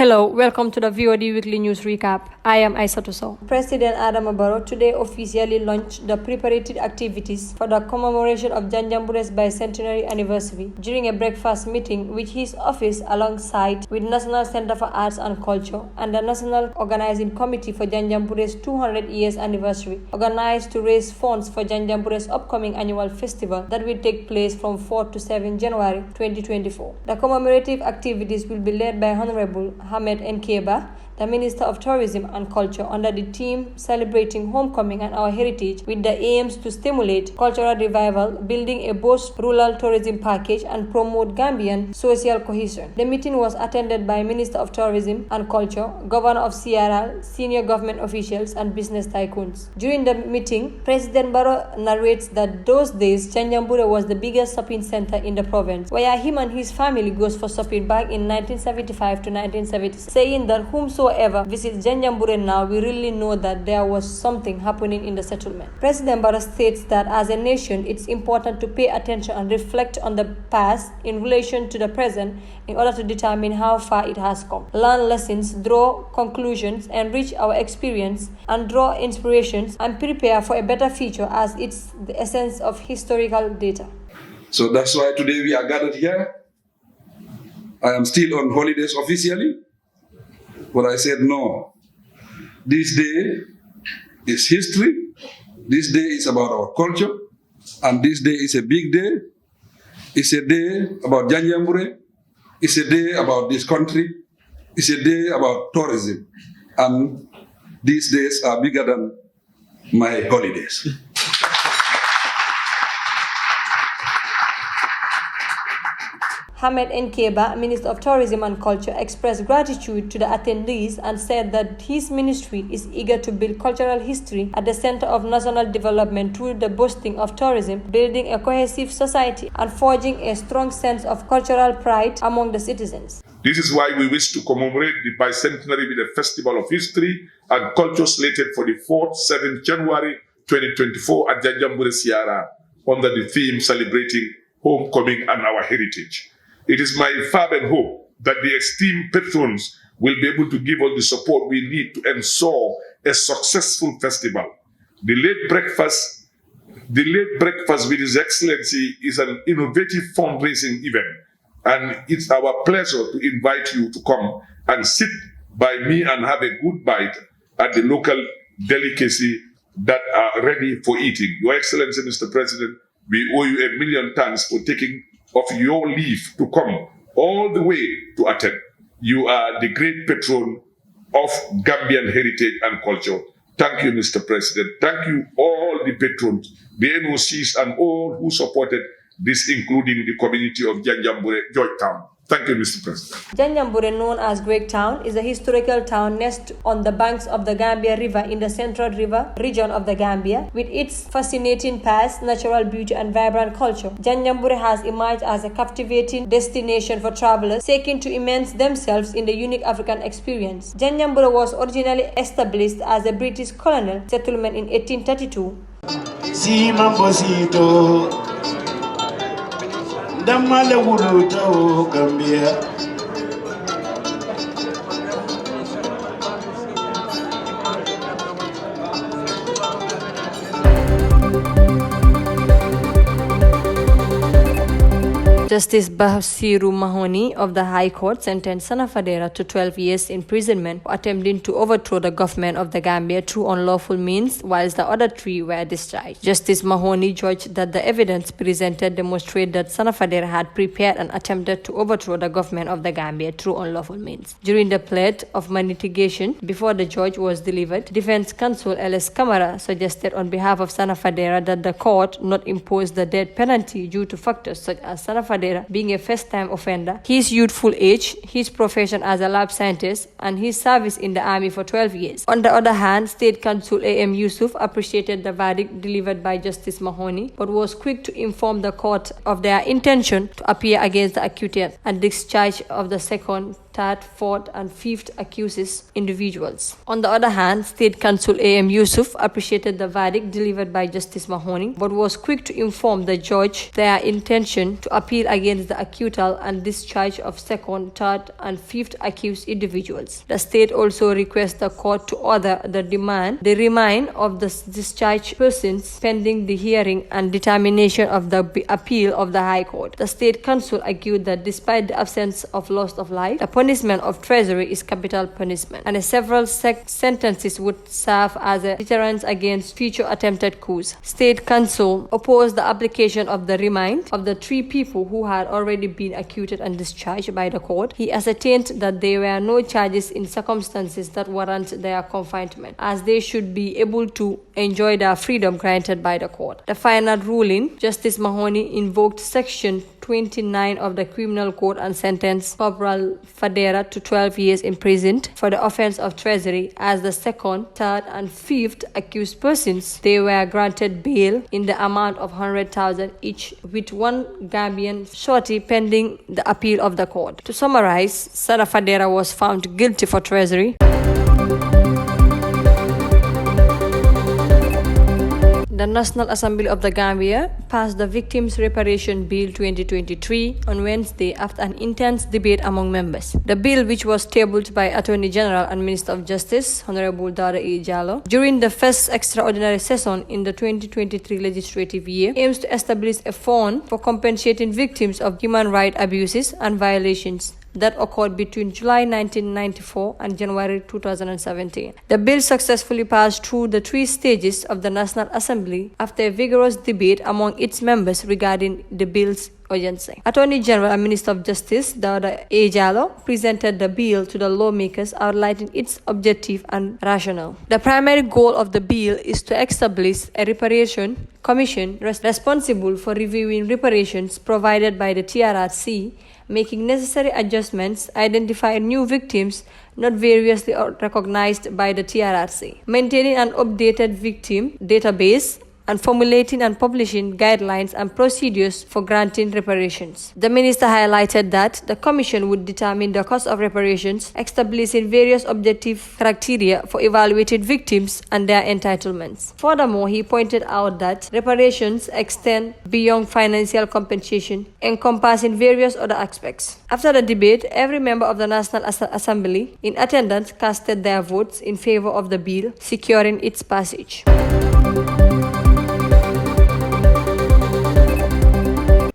Hello, welcome to the VOD Weekly News Recap. I am Isatou Sowe. President Adama Barrow today officially launched the preparatory activities for the commemoration of Janjanbure's bicentenary anniversary during a breakfast meeting with his office alongside with National Center for Arts and Culture and the National Organizing Committee for Janjanbure's 200 years anniversary, organized to raise funds for Janjanbure's upcoming annual festival that will take place from 4 to 7 January 2024. The commemorative activities will be led by Honorable Hamed Nkeba, the Minister of Tourism and Culture, under the theme Celebrating Homecoming and Our Heritage, with the aims to stimulate cultural revival, building a bold rural tourism package, and promote Gambian social cohesion. The meeting was attended by Minister of Tourism and Culture, Governor of CRL, senior government officials, and business tycoons. During the meeting, President Barrow narrates that those days, Janjanbure was the biggest shopping center in the province, where him and his family goes for shopping back in 1975 to 1976, saying that whomsoever visits Janjanbure now, we really know that there was something happening in the settlement. President Barrow states that as a nation, it's important to pay attention and reflect on the past in relation to the present in order to determine how far it has come, learn lessons, draw conclusions, enrich our experience, and draw inspirations, and prepare for a better future, as it's the essence of historical data. So that's why today we are gathered here. I am still on holidays officially, but I said no. This day is history. This day is about our culture, and this day is a big day. It's a day about Janjanbure. It's a day about this country. It's a day about tourism, and these days are bigger than my holidays. Hamed Nkeba, Minister of Tourism and Culture, expressed gratitude to the attendees and said that his ministry is eager to build cultural history at the center of national development through the boosting of tourism, building a cohesive society, and forging a strong sense of cultural pride among the citizens. This is why we wish to commemorate the bicentenary with a festival of history and culture slated for the 4th, 7th January 2024 at Janjanbure Sierra under the theme Celebrating Homecoming and Our Heritage. It is my fervent hope that the esteemed patrons will be able to give us the support we need to ensure a successful festival. The late breakfast with His Excellency is an innovative fundraising event, and it's our pleasure to invite you to come and sit by me and have a good bite at the local delicacy that are ready for eating. Your Excellency, Mr. President, we owe you a million thanks for taking of your leave to come all the way to attend. You are the great patron of Gambian heritage and culture. Thank you, Mr. President. Thank you, all the patrons, the NOCs, and all who supported this, including the community of Janjanbure, Georgetown. Thank you, Mr. President. Janjanbure, known as Great Town, is a historical town nestled on the banks of the Gambia River in the Central River region of the Gambia. With its fascinating past, natural beauty, and vibrant culture, Janjanbure has emerged as a captivating destination for travelers seeking to immerse themselves in the unique African experience. Janjanbure was originally established as a British colonial settlement in 1832. Damale wuruta Gambia. Justice Basiru Mahoney of the High Court sentenced Sana Fadera to 12 years imprisonment for attempting to overthrow the government of the Gambia through unlawful means, whilst the other 3 were discharged. Justice Mahoney judged that the evidence presented demonstrated that Sana Fadera had prepared and attempted to overthrow the government of the Gambia through unlawful means. During the plea of mitigation before the judge was delivered, defense counsel L.S. Camara suggested on behalf of Sana Fadera that the court not impose the death penalty due to factors such as Sana Fadera being a first-time offender, his youthful age, his profession as a lab scientist, and his service in the army for 12 years. On the other hand, State Counsel A.M. Yusuf appreciated the verdict delivered by Justice Mahoney, but was quick to inform the court of their intention to appear against the accused and discharge of the second third, fourth, and fifth accused individuals. On the other hand, State Counsel A.M. Yusuf appreciated the verdict delivered by Justice Mahoney, but was quick to inform the judge their intention to appeal against the acquittal and discharge of second, third, and fifth accused individuals. The state also requests the court to order the remand of the discharged persons pending the hearing and determination of the appeal of the High Court. The State Counsel argued that despite the absence of loss of life, the punishment of treasury is capital punishment, and several sentences would serve as a deterrent against future attempted coups. State Counsel opposed the application of the remand of the 3 people who had already been acquitted and discharged by the court. He ascertained that there were no charges in circumstances that warrant their confinement, as they should be able to enjoy their freedom granted by the court. The final ruling, Justice Mahoney invoked Section 29 of the Criminal Code and sentenced Corporal Fadera to 12 years imprisoned for the offense of treasury. As the second, third, and fifth accused persons, they were granted bail in the amount of 100,000 each, with one Gambian surety pending the appeal of the court. To summarize, Sada Fadera was found guilty for treasury. The National Assembly of the Gambia passed the Victims Reparation Bill 2023 on Wednesday after an intense debate among members. The bill, which was tabled by Attorney General and Minister of Justice, Honorable Dada E. Jallow, during the first extraordinary session in the 2023 legislative year, aims to establish a fund for compensating victims of human rights abuses and violations that occurred between July 1994 and January 2017. The bill successfully passed through the 3 stages of the National Assembly after a vigorous debate among its members regarding the bill's urgency. Attorney General and Minister of Justice, Dada A. Jallow, presented the bill to the lawmakers, outlining its objective and rationale. The primary goal of the bill is to establish a reparation commission responsible for reviewing reparations provided by the TRRC, making necessary adjustments, identifying new victims not variously recognized by the TRRC, maintaining an updated victim database, and formulating and publishing guidelines and procedures for granting reparations. The minister highlighted that the commission would determine the cost of reparations, establishing various objective criteria for evaluated victims and their entitlements. Furthermore, he pointed out that reparations extend beyond financial compensation, encompassing various other aspects. After the debate, every member of the National Assembly in attendance casted their votes in favor of the bill, securing its passage.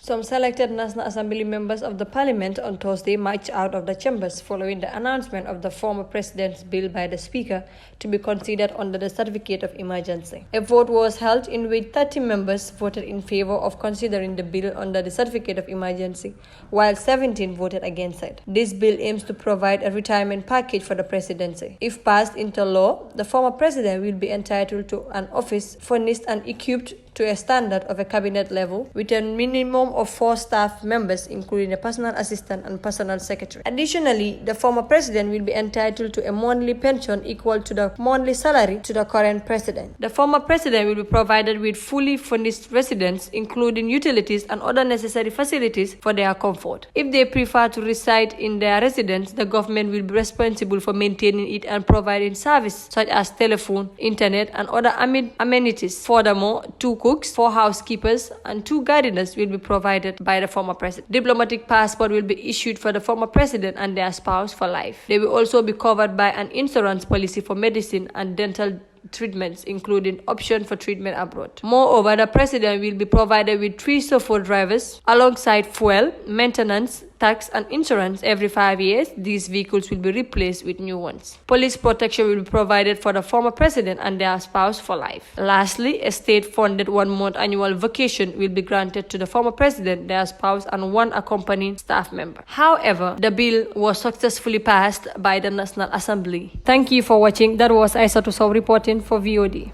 Some selected National Assembly members of the Parliament on Thursday marched out of the chambers following the announcement of the former President's bill by the Speaker to be considered under the certificate of emergency. A vote was held in which 30 members voted in favor of considering the bill under the certificate of emergency, while 17 voted against it. This bill aims to provide a retirement package for the presidency. If passed into law, the former president will be entitled to an office furnished and equipped to a standard of a cabinet level with a minimum of 4 staff members, including a personal assistant and personal secretary. Additionally, the former president will be entitled to a monthly pension equal to the monthly salary to the current president. The former president will be provided with fully furnished residence, including utilities and other necessary facilities for their comfort. If they prefer to reside in their residence, the government will be responsible for maintaining it and providing service such as telephone, internet, and other amenities. Furthermore, 2 cooks, 4 housekeepers, and 2 gardeners will be provided by the former president. Diplomatic passport will be issued for the former president and their spouse for life. They will also be covered by an insurance policy for medicine and dental treatments, including option for treatment abroad. Moreover, the president will be provided with 3 chauffeur drivers alongside fuel, maintenance, tax, and insurance every 5 years. These vehicles will be replaced with new ones. Police protection will be provided for the former president and their spouse for life. Lastly, a state-funded 1-month annual vacation will be granted to the former president, their spouse, and 1 accompanying staff member. However, the bill was successfully passed by the National Assembly. Thank you for watching. That was Isatou Sowe reporting for VOD.